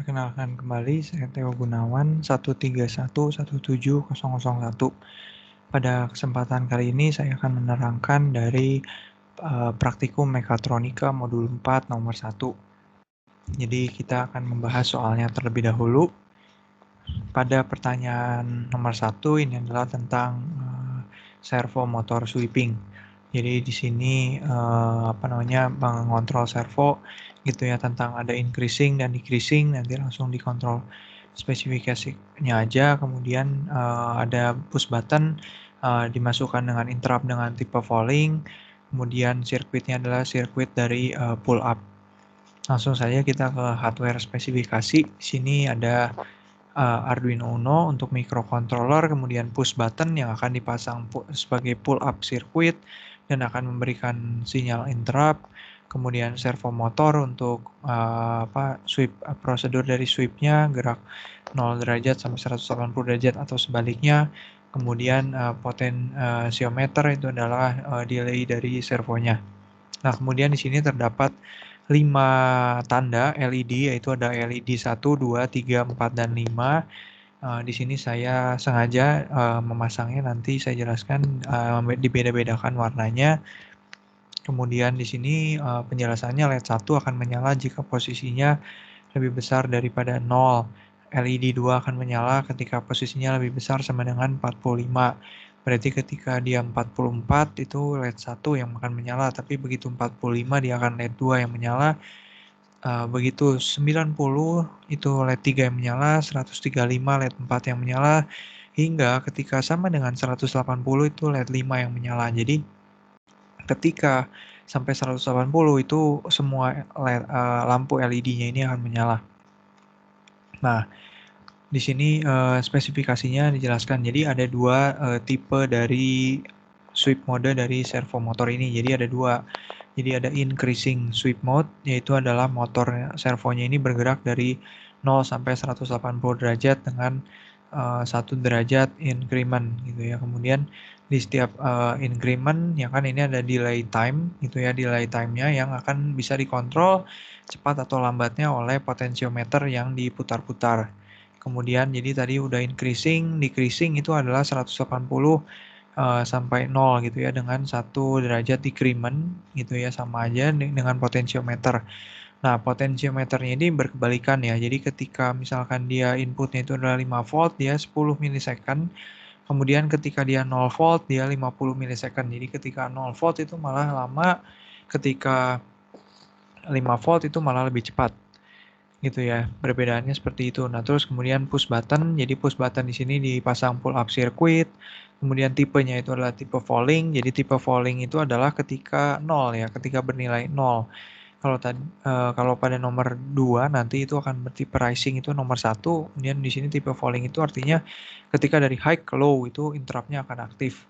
Perkenalkan kembali, saya Theo Gunawan, 131170001. Pada kesempatan kali ini saya akan menerangkan dari praktikum mekatronika modul 4 nomor 1. Jadi kita akan membahas soalnya terlebih dahulu. Pada pertanyaan nomor 1 ini adalah tentang servo motor sweeping. Jadi di sini mengontrol servo gitu ya, tentang ada increasing dan decreasing, nanti langsung dikontrol spesifikasinya aja. Kemudian ada push button, dimasukkan dengan interrupt dengan tipe falling. Kemudian sirkuitnya adalah sirkuit dari pull up. Langsung saja kita ke hardware spesifikasi. Di sini ada Arduino Uno untuk microcontroller, kemudian push button yang akan dipasang sebagai pull up circuit dan akan memberikan sinyal interrupt. Kemudian servo motor untuk sweep, prosedur dari sweepnya gerak 0 derajat sampai 180 derajat atau sebaliknya. Kemudian potensiometer itu adalah delay dari servonya. Nah, kemudian di sini terdapat 5 tanda LED, yaitu ada LED 1, 2, 3, 4, dan 5. Di sini saya sengaja memasangnya, nanti saya jelaskan dibeda-bedakan warnanya. Kemudian di sini penjelasannya LED 1 akan menyala jika posisinya lebih besar daripada 0. LED 2 akan menyala ketika posisinya lebih besar sama dengan 45. Berarti ketika dia 44 itu LED 1 yang akan menyala, tapi begitu 45 dia akan LED 2 yang menyala. Begitu 90 itu LED 3 yang menyala, 135 LED 4 yang menyala, hingga ketika sama dengan 180 itu LED 5 yang menyala. Jadi ketika sampai 180 itu semua lampu LED-nya ini akan menyala. Nah, di sini spesifikasinya dijelaskan. Jadi ada dua tipe dari sweep mode dari servo motor ini. Jadi ada dua. Jadi ada increasing sweep mode, yaitu adalah motor servonya ini bergerak dari 0 sampai 180 derajat dengan 1 derajat increment gitu ya. Kemudian di setiap increment ya kan ini ada delay time gitu ya, delay time-nya yang akan bisa dikontrol cepat atau lambatnya oleh potensiometer yang diputar-putar. Kemudian jadi tadi udah increasing, decreasing itu adalah 180 sampai 0 gitu ya, dengan 1 derajat decrement gitu ya, sama aja dengan potensiometer. Nah, potensiometernya ini berkebalikan ya. Jadi ketika misalkan dia inputnya itu adalah 5 volt, dia 10 milisecond. Kemudian ketika dia 0 volt, dia 50 milisecond. Jadi ketika 0 volt itu malah lama, ketika 5 volt itu malah lebih cepat. Gitu ya, perbedaannya seperti itu. Nah, terus kemudian push button. Jadi push button di sini dipasang pull up circuit. Kemudian tipenya itu adalah tipe falling. Jadi tipe falling itu adalah ketika 0 ya, ketika bernilai 0. Kalau pada nomor 2 nanti itu akan bertipe rising, itu nomor 1. Kemudian di sini tipe falling itu artinya ketika dari high ke low itu interrupt-nya akan aktif.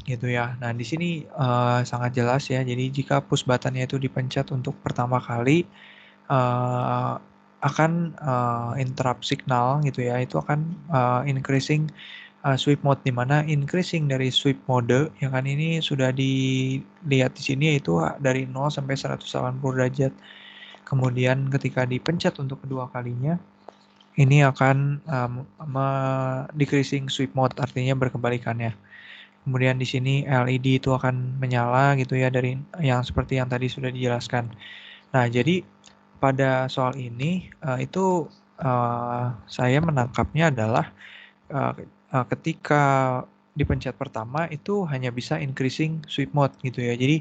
Gitu ya. Nah, di sini sangat jelas ya. Jadi jika push button-nya itu dipencet untuk pertama kali, akan interrupt signal gitu ya, itu akan increasing sweep mode, di mana increasing dari sweep mode ya kan ini sudah dilihat di sini, yaitu dari 0 sampai 180 derajat. Kemudian ketika dipencet untuk kedua kalinya ini akan decreasing sweep mode, artinya berkebalikannya. Kemudian di sini LED itu akan menyala gitu ya, dari yang seperti yang tadi sudah dijelaskan. Nah, jadi pada soal ini saya menangkapnya adalah ketika dipencet pertama itu hanya bisa increasing sweep mode gitu ya. Jadi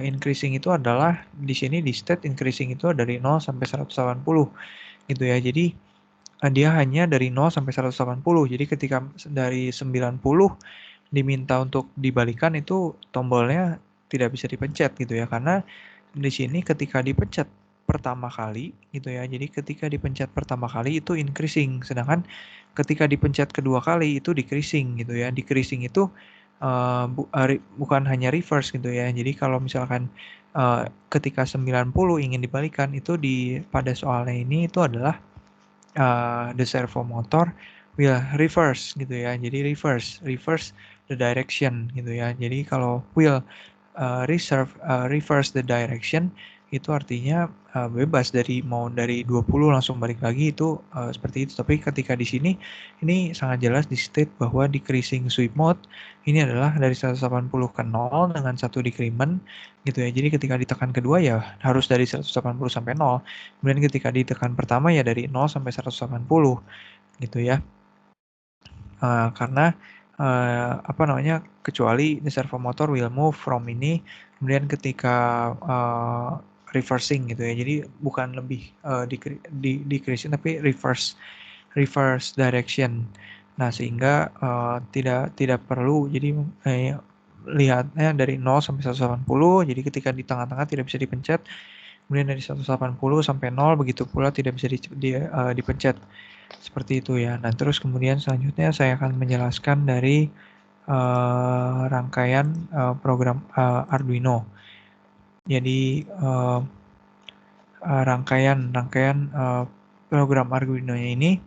increasing itu adalah di sini di state increasing itu dari 0 sampai 180 gitu ya. Jadi dia hanya dari 0 sampai 180. Jadi ketika dari 90 diminta untuk dibalikan, itu tombolnya tidak bisa dipencet gitu ya, karena di sini ketika dipencet pertama kali gitu ya, jadi ketika dipencet pertama kali itu increasing, sedangkan ketika dipencet kedua kali itu decreasing gitu ya. Decreasing itu bukan hanya reverse gitu ya. Jadi kalau misalkan ketika 90 ingin dibalikan, itu pada soalnya ini itu adalah the servo motor will reverse gitu ya. Jadi reverse the direction gitu ya. Jadi kalau will reverse the direction itu artinya bebas mau dari 20 langsung balik lagi itu seperti itu. Tapi ketika di sini ini sangat jelas di state bahwa decreasing sweep mode ini adalah dari 180 ke 0 dengan 1 decrement gitu ya. Jadi ketika ditekan kedua ya harus dari 180 sampai 0. Kemudian ketika ditekan pertama ya dari 0 sampai 180 gitu ya. Karena apa namanya, kecuali the servo motor will move from ini, kemudian ketika reversing gitu ya. Jadi bukan lebih decreasing tapi reverse direction. Nah, sehingga tidak perlu jadi lihatnya dari 0 sampai 180. Jadi ketika di tengah-tengah tidak bisa dipencet. Kemudian dari 180 sampai 0 begitu pula tidak bisa dipencet. Seperti itu ya. Nah, terus kemudian selanjutnya saya akan menjelaskan dari rangkaian program Arduino. Jadi rangkaian program Arduino-nya ini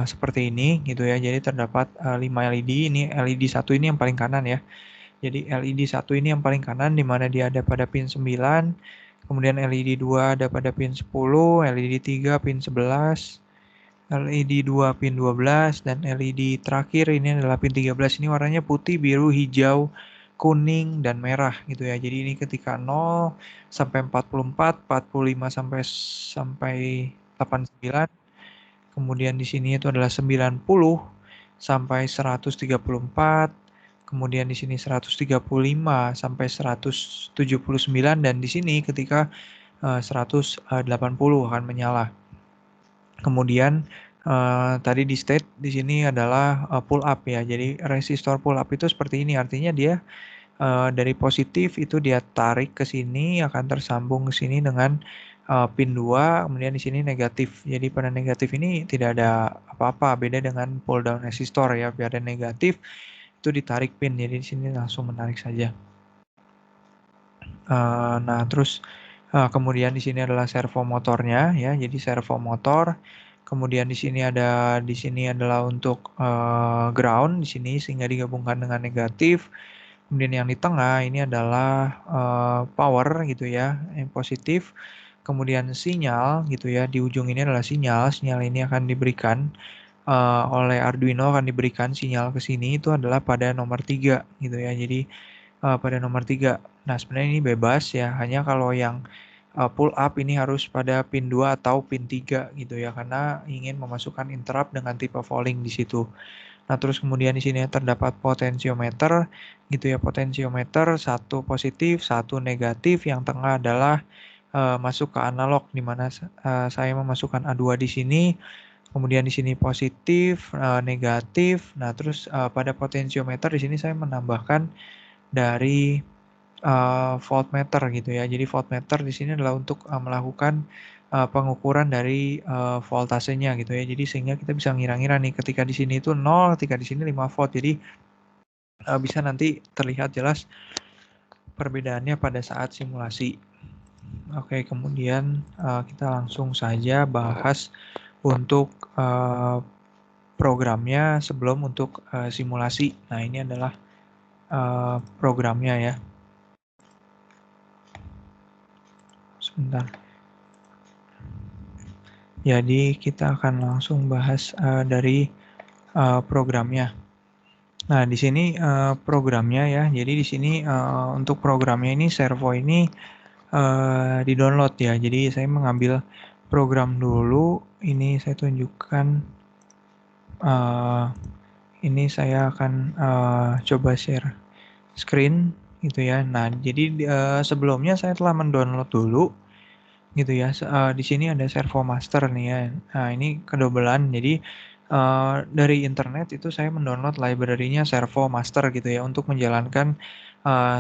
seperti ini gitu ya. Jadi terdapat 5 LED. Ini LED 1 ini yang paling kanan ya. Jadi LED 1 ini yang paling kanan di mana dia ada pada pin 9. Kemudian LED 2 ada pada pin 10, LED 3 pin 11, LED 2 pin 12, dan LED terakhir ini adalah pin 13. Ini warnanya putih, biru, hijau, kuning, dan merah gitu ya. Jadi ini ketika 0 sampai 44, 45 sampai 89. Kemudian di sini itu adalah 90 sampai 134. Kemudian di sini 135 sampai 179, dan di sini ketika 180 akan menyala. Kemudian tadi di state di sini adalah pull up ya. Jadi resistor pull up itu seperti ini, artinya dia dari positif itu dia tarik ke sini akan tersambung ke sini dengan pin 2, kemudian di sini negatif. Jadi pada negatif ini tidak ada apa-apa, beda dengan pull down resistor ya. Biar ada negatif itu ditarik pin, jadi di sini langsung menarik saja. Nah, terus kemudian di sini adalah servo motornya ya. Jadi servo motor. Kemudian di sini adalah untuk ground di sini sehingga digabungkan dengan negatif. Kemudian yang di tengah ini adalah power gitu ya, yang positif. Kemudian sinyal gitu ya, di ujung ini adalah sinyal. Sinyal ini akan diberikan oleh Arduino, akan diberikan sinyal ke sini itu adalah pada nomor 3 gitu ya. Jadi pada nomor 3. Nah, sebenarnya ini bebas ya, hanya kalau yang pull up ini harus pada pin 2 atau pin 3 gitu ya, karena ingin memasukkan interrupt dengan tipe falling di situ. Nah, terus kemudian di sini terdapat potensiometer gitu ya, potensiometer satu positif, satu negatif, yang tengah adalah masuk ke analog di mana saya memasukkan A2 di sini. Kemudian di sini positif, negatif. Nah, terus pada potensiometer di sini saya menambahkan dari voltmeter gitu ya. Jadi voltmeter di sini adalah untuk melakukan pengukuran dari voltasenya gitu ya. Jadi sehingga kita bisa ngira-ngira nih ketika di sini itu 0, ketika di sini 5 volt. Jadi bisa nanti terlihat jelas perbedaannya pada saat simulasi. Oke, kemudian kita langsung saja bahas untuk programnya sebelum untuk simulasi. Nah, ini adalah programnya ya. Sebentar. Jadi kita akan langsung bahas dari programnya. Nah, di sini programnya ya. Jadi di sini untuk programnya ini servo ini di-download ya. Jadi saya mengambil program dulu. Ini saya tunjukkan. Ini saya akan coba share screen gitu ya. Nah, jadi sebelumnya saya telah mendownload dulu gitu ya. Di sini ada servo master nih ya. Nah, ini kedobelan. Jadi dari internet itu saya mendownload library-nya servo master gitu ya untuk menjalankan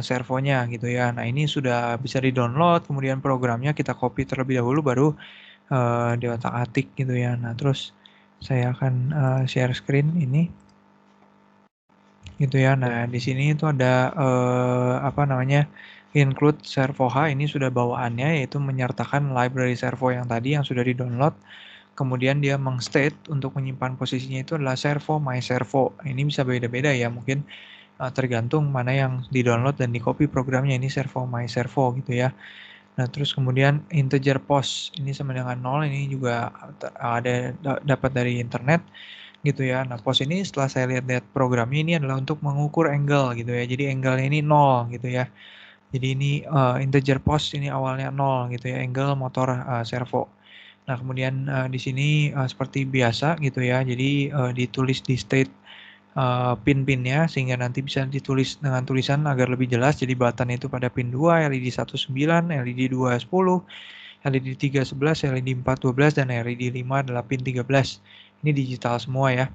servonya gitu ya. Nah, ini sudah bisa di-download, kemudian programnya kita copy terlebih dahulu baru diotak-atik gitu ya. Nah, terus saya akan share screen ini gitu ya. Nah, di sini itu ada apa namanya, include servo H. Ini sudah bawaannya, yaitu menyertakan library servo yang tadi yang sudah di-download. Kemudian dia meng-state untuk menyimpan posisinya itu adalah servo my servo. Ini bisa beda-beda ya, mungkin tergantung mana yang di-download dan di-copy programnya. Ini servo my servo gitu ya. Nah, terus kemudian integer pos ini sama dengan 0, ini juga ada dapat dari internet gitu ya. Nah, pos ini setelah saya lihat-lihat programnya ini adalah untuk mengukur angle gitu ya. Jadi angle-nya ini 0 gitu ya. Jadi ini integer pos ini awalnya 0 gitu ya, angle motor servo. Nah, kemudian di sini seperti biasa gitu ya. Jadi ditulis di state pin-pinnya sehingga nanti bisa ditulis dengan tulisan agar lebih jelas. Jadi button itu pada pin 2, LED 19, LED 2 10, LED 3 11, LED 4 12, dan LED 5 adalah pin 13. Ini digital semua ya.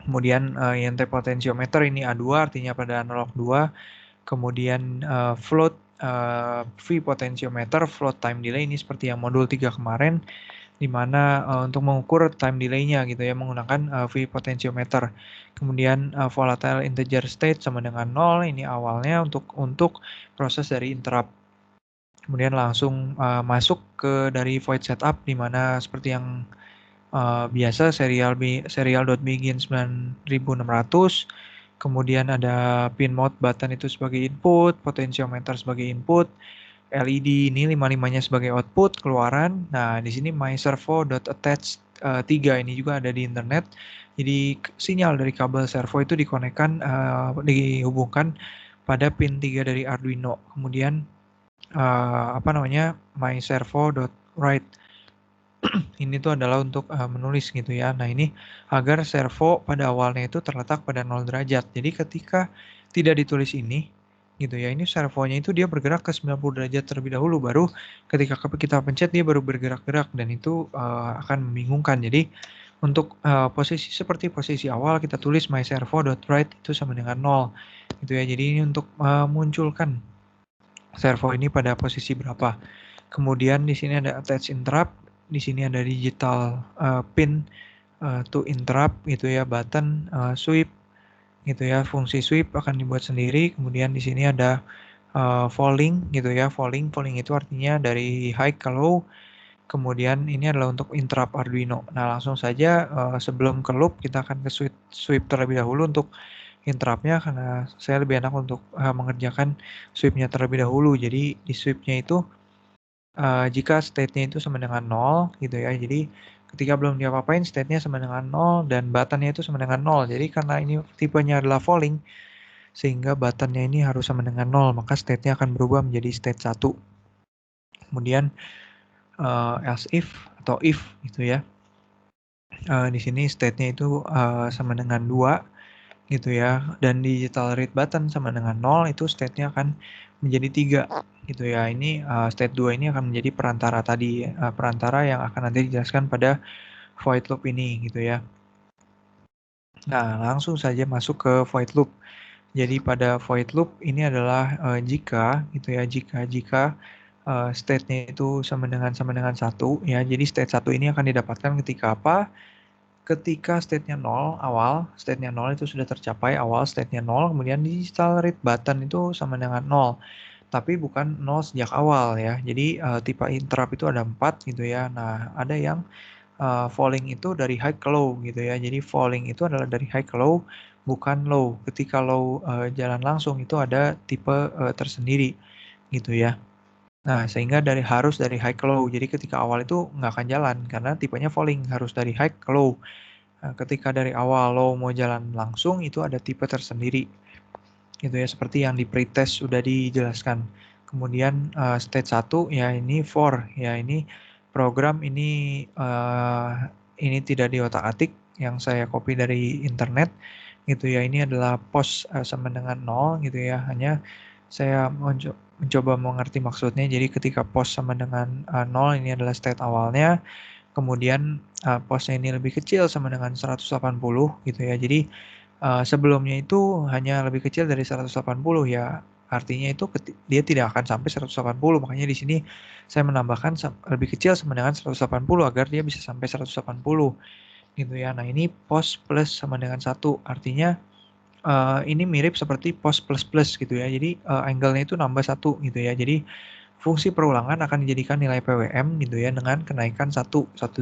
Kemudian INT potentiometer ini A2 artinya pada analog 2. Kemudian float V potentiometer, float time delay ini seperti yang modul 3 kemarin, di mana untuk mengukur time delay-nya gitu ya menggunakan V potentiometer. Kemudian volatile integer state sama dengan 0, ini awalnya untuk proses dari interrupt. Kemudian langsung masuk ke dari void setup, di mana seperti yang biasa serial.begin 9600. Kemudian ada pin mode button itu sebagai input, potentiometer sebagai input, LED ini 55-nya sebagai output keluaran. Nah, di sini myservo.attach 3 ini juga ada di internet. Jadi sinyal dari kabel servo itu dikonekkan dihubungkan pada pin 3 dari Arduino. Kemudian myservo.write ini tuh adalah untuk menulis gitu ya. Nah, ini agar servo pada awalnya itu terletak pada 0 derajat. Jadi ketika tidak ditulis ini gitu ya, ini servonya itu dia bergerak ke 90 derajat terlebih dahulu, baru ketika kita pencet dia baru bergerak-gerak, dan itu akan membingungkan. Jadi untuk posisi seperti posisi awal kita tulis myservo.write itu sama dengan 0 gitu ya. Jadi ini untuk munculkan servo ini pada posisi berapa. Kemudian di sini ada attach interrupt, di sini ada digital pin to interrupt gitu ya, button sweep gitu ya, fungsi sweep akan dibuat sendiri. Kemudian di sini ada falling gitu ya, falling itu artinya dari high ke low. Kemudian ini adalah untuk interrupt Arduino. Nah, langsung saja sebelum ke loop kita akan ke sweep terlebih dahulu untuk interrupt-nya, karena saya lebih enak untuk mengerjakan sweep-nya terlebih dahulu. Jadi di sweep-nya itu jika state-nya itu sama dengan 0 gitu ya. Jadi ketika belum diapa-apain state-nya sama dengan 0 dan button-nya itu sama dengan 0. Jadi karena ini tipenya adalah falling, sehingga button-nya ini harus sama dengan 0, maka state-nya akan berubah menjadi state 1. Kemudian else if atau if gitu ya. Di sini state-nya itu sama dengan 2 gitu ya, dan digital read button sama dengan 0, itu state-nya akan menjadi 3 gitu ya. Ini state 2 ini akan menjadi perantara tadi, perantara yang akan nanti dijelaskan pada void loop ini gitu ya. Nah, langsung saja masuk ke void loop. Jadi pada void loop ini adalah jika gitu ya, jika state-nya itu sama dengan 1 ya. Jadi state 1 ini akan didapatkan ketika apa? Ketika state-nya 0 awal, state-nya 0 itu sudah tercapai, awal state-nya 0, kemudian digital read button itu sama dengan 0. Tapi bukan 0 sejak awal ya. Jadi tipe interrupt itu ada 4 gitu ya. Nah, ada yang falling itu dari high ke low gitu ya. Jadi falling itu adalah dari high ke low, bukan low. Ketika low jalan langsung itu ada tipe tersendiri gitu ya. Nah, sehingga harus dari high ke low. Jadi ketika awal itu nggak akan jalan karena tipenya falling, harus dari high ke low. Nah, ketika dari awal low mau jalan langsung itu ada tipe tersendiri. Gitu ya, seperti yang di pretest sudah dijelaskan. Kemudian state 1 ya ini for ya, ini program ini tidak diotak-atik, yang saya copy dari internet gitu ya. Ini adalah pos sama dengan 0 gitu ya. Hanya saya mencoba mengerti maksudnya. Jadi ketika pos sama dengan 0 ini adalah state awalnya. Kemudian posnya ini lebih kecil sama dengan 180 gitu ya. Jadi sebelumnya itu hanya lebih kecil dari 180 ya. Artinya itu dia tidak akan sampai 180. Makanya di sini saya menambahkan lebih kecil sama dengan 180 agar dia bisa sampai 180 gitu ya. Nah, ini pos plus sama dengan 1. Artinya ini mirip seperti pos plus plus gitu ya. Jadi angle-nya itu nambah 1 gitu ya. Jadi fungsi perulangan akan dijadikan nilai PWM gitu ya dengan kenaikan 1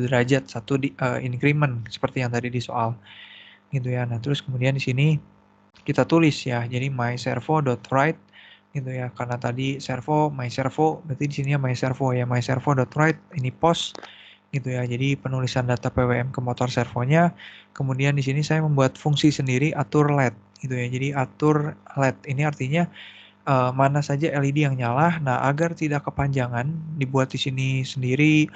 derajat, 1 increment seperti yang tadi di soal gitu ya. Nah, terus kemudian di sini kita tulis ya. Jadi myservo.write gitu ya. Karena tadi servo, my servo, berarti di sini my servo ya, my servo.write ini post gitu ya. Jadi penulisan data PWM ke motor servonya. Kemudian di sini saya membuat fungsi sendiri atur LED gitu ya. Jadi atur LED ini artinya mana saja LED yang nyala. Nah, agar tidak kepanjangan dibuat di sini sendiri,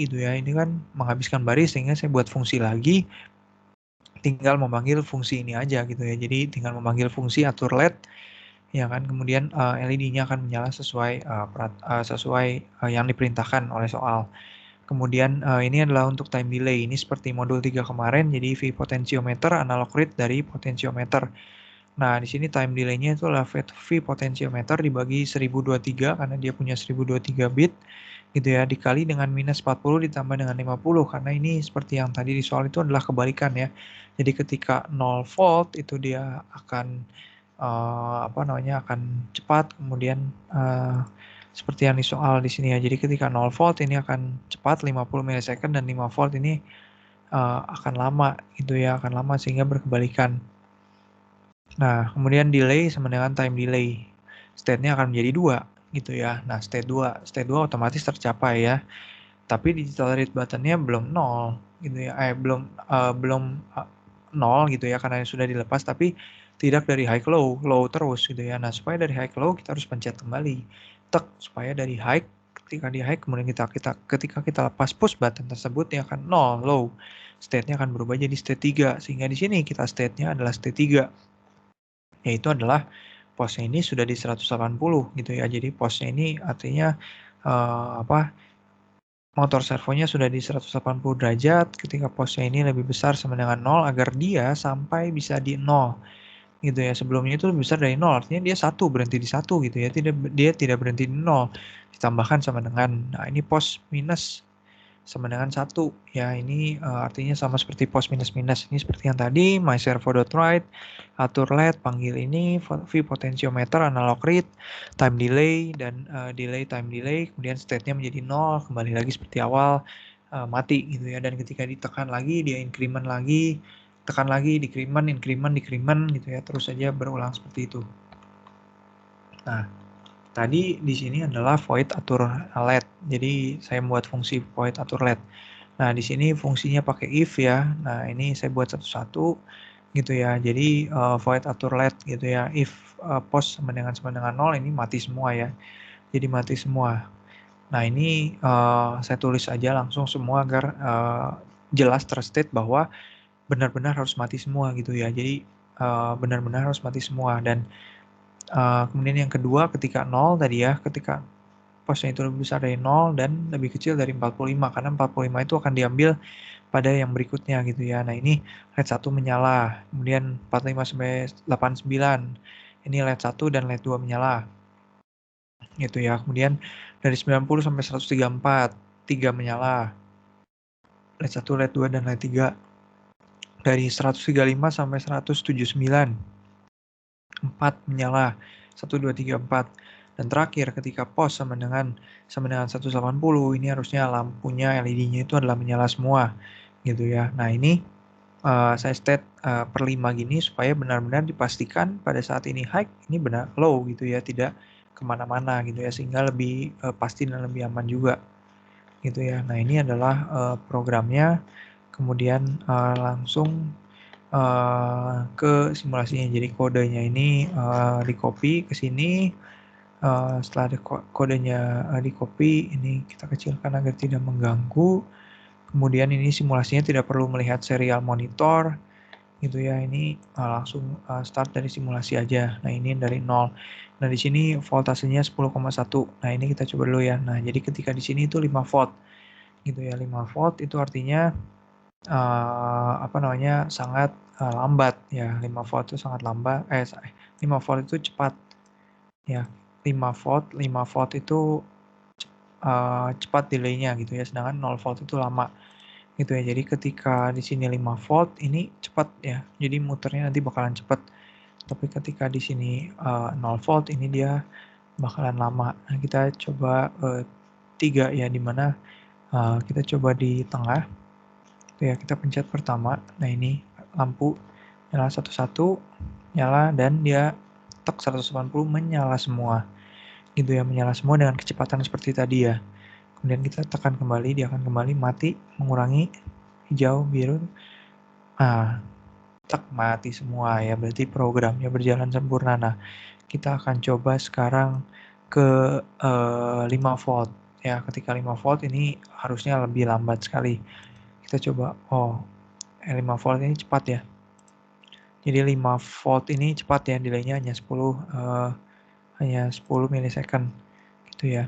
gitu ya. Ini kan menghabiskan baris sehingga saya buat fungsi lagi, tinggal memanggil fungsi ini aja gitu ya. Jadi tinggal memanggil fungsi atur LED ya kan, kemudian LED-nya akan menyala sesuai yang diperintahkan oleh soal. Kemudian ini adalah untuk time delay. Ini seperti modul 3 kemarin, jadi V potentiometer analog read dari potentiometer. Nah, di sini time delay-nya itu adalah V potentiometer dibagi 1023 karena dia punya 1023 bit gitu ya, dikali dengan minus 40 ditambah dengan 50 karena ini seperti yang tadi di soal itu adalah kebalikan ya. Jadi ketika 0 volt itu dia akan akan cepat, kemudian seperti yang di soal di sini ya. Jadi ketika 0 volt ini akan cepat 50 milisecond dan 5 volt ini akan lama gitu ya, akan lama sehingga berkebalikan. Nah, kemudian delay sama dengan time delay. State-nya akan menjadi 2 gitu ya. Nah, state 2 otomatis tercapai ya. Tapi digital read button-nya belum 0 gitu ya. Belum 0 gitu ya karena sudah dilepas, tapi tidak dari high ke low, low terus gitu ya. Nah, supaya dari high ke low kita harus pencet kembali. Tek supaya dari high, ketika di high kemudian ketika kita lepas push button tersebut dia akan 0 low. State-nya akan berubah jadi state 3 sehingga di sini kita state-nya adalah state 3. Yaitu adalah posnya ini sudah di 180 gitu ya. Jadi posnya ini artinya motor servonya sudah di 180 derajat ketika posnya ini lebih besar sama dengan 0 agar dia sampai bisa di 0 gitu ya. Sebelumnya itu lebih besar dari 0 artinya dia berhenti di 1 gitu ya. Dia tidak berhenti di 0 ditambahkan sama dengan, nah ini pos minus sama dengan 1 ya. Ini artinya sama seperti pos minus-minus. Ini seperti yang tadi my servo.write, atur LED, panggil ini V potentiometer analog read, time delay dan delay time delay, kemudian state-nya menjadi 0, kembali lagi seperti awal, mati gitu ya. Dan ketika ditekan lagi dia increment lagi, tekan lagi, decrement, increment gitu ya, terus saja berulang seperti itu. Nah, tadi di sini adalah void atur LED. Jadi saya membuat fungsi void atur LED. Nah, di sini fungsinya pakai if ya. Nah, ini saya buat satu-satu gitu ya. Jadi void atur LED gitu ya. If post sama dengan 0 ini mati semua ya. Jadi mati semua. Nah, ini saya tulis aja langsung semua agar jelas terstate bahwa benar-benar harus mati semua gitu ya. Jadi benar-benar harus mati semua. Dan kemudian yang kedua ketika 0 tadi ya, ketika posnya itu lebih besar dari 0 dan lebih kecil dari 45 karena 45 itu akan diambil pada yang berikutnya gitu ya. Nah, ini LED 1 menyala, kemudian 45 sampai 89 ini LED 1 dan LED 2 menyala. Gitu ya. Kemudian dari 90 sampai 134 3 menyala. LED 1, LED 2 dan LED 3. Dari 135 sampai 179 4 menyala. 1 2 3 4. Dan terakhir ketika pos sama dengan 180 ini harusnya lampunya LED-nya itu adalah menyala semua gitu ya. Nah, ini saya state per 5 gini supaya benar-benar dipastikan pada saat ini high ini benar low gitu ya, tidak kemana-mana gitu ya, sehingga lebih pasti dan lebih aman juga gitu ya. Nah, ini adalah programnya, kemudian langsung ke simulasinya. Jadi kodenya ini di copy ke sini. Setelah kodenya di copy, ini kita kecilkan agar tidak mengganggu. Kemudian ini simulasinya tidak perlu melihat serial monitor gitu ya. Ini langsung start dari simulasi aja. Nah, ini dari 0. Nah, di sini voltasenya 10,1. Nah, ini kita coba dulu ya. Nah, jadi ketika di sini itu 5 volt gitu ya. 5 volt itu artinya sangat lambat ya. 5 volt itu sangat lambat. 5 volt itu cepat ya. 5 volt itu cepat delay-nya gitu ya. Sedangkan 0 volt itu lama gitu ya. Jadi ketika di sini 5 volt ini cepat ya. Jadi muternya nanti bakalan cepat. Tapi ketika di sini 0 volt ini dia bakalan lama. Nah, kita coba 3 ya, dimana kita coba di tengah. Itu ya, kita pencet pertama. Nah, ini lampu nyala satu-satu, nyala dan dia tek 180 menyala semua, gitu ya, menyala semua dengan kecepatan seperti tadi ya. Kemudian kita tekan kembali, dia akan kembali mati, mengurangi, hijau, biru, tek mati semua ya, berarti programnya berjalan sempurna. Nah, kita akan coba sekarang ke 5 volt ya. Ketika 5 volt ini harusnya lebih lambat sekali. Kita coba, 5 volt ini cepat ya. Jadi 5 volt ini cepat ya, delaynya hanya 10 milisecond gitu ya.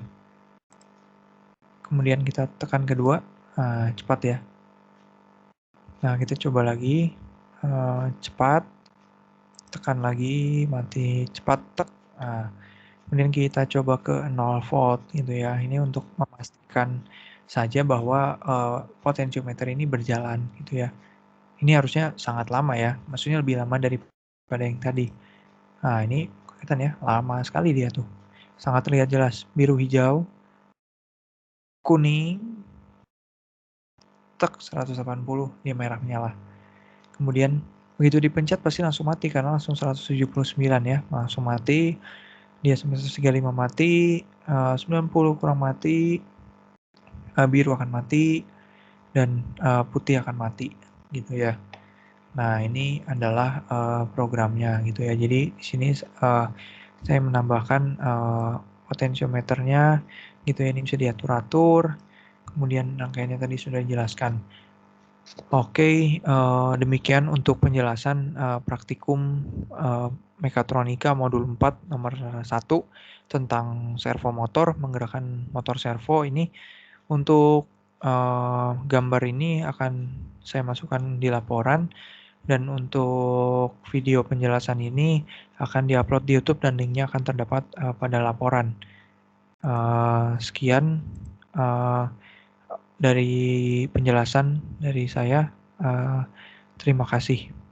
Kemudian kita tekan kedua, cepat ya. Nah, kita coba lagi, cepat, tekan lagi, mati, cepat, tek. Nah, kemudian kita coba ke 0 volt gitu ya. Ini untuk memastikan saja bahwa potentiometer ini berjalan gitu ya. Ini harusnya sangat lama ya, maksudnya lebih lama daripada yang tadi. Nah, ini kelihatan ya, lama sekali dia tuh. Sangat terlihat jelas, biru, hijau, kuning, tek 180, dia merah menyala. Kemudian begitu dipencet pasti langsung mati karena langsung 179 ya, langsung mati. Dia 135 mati, 90 kurang mati, biru akan mati, dan putih akan mati gitu ya. Nah, ini adalah programnya gitu ya. Jadi di sini saya menambahkan potentiometernya gitu ya. Ini bisa diatur-atur. Kemudian rangkaiannya tadi sudah dijelaskan. Oke, demikian untuk penjelasan praktikum mekatronika modul 4 nomor 1 tentang servo motor, menggerakkan motor servo ini. Untuk gambar ini akan saya masukkan di laporan, dan untuk video penjelasan ini akan diupload di YouTube dan linknya akan terdapat pada laporan. Sekian dari penjelasan dari saya. Terima kasih.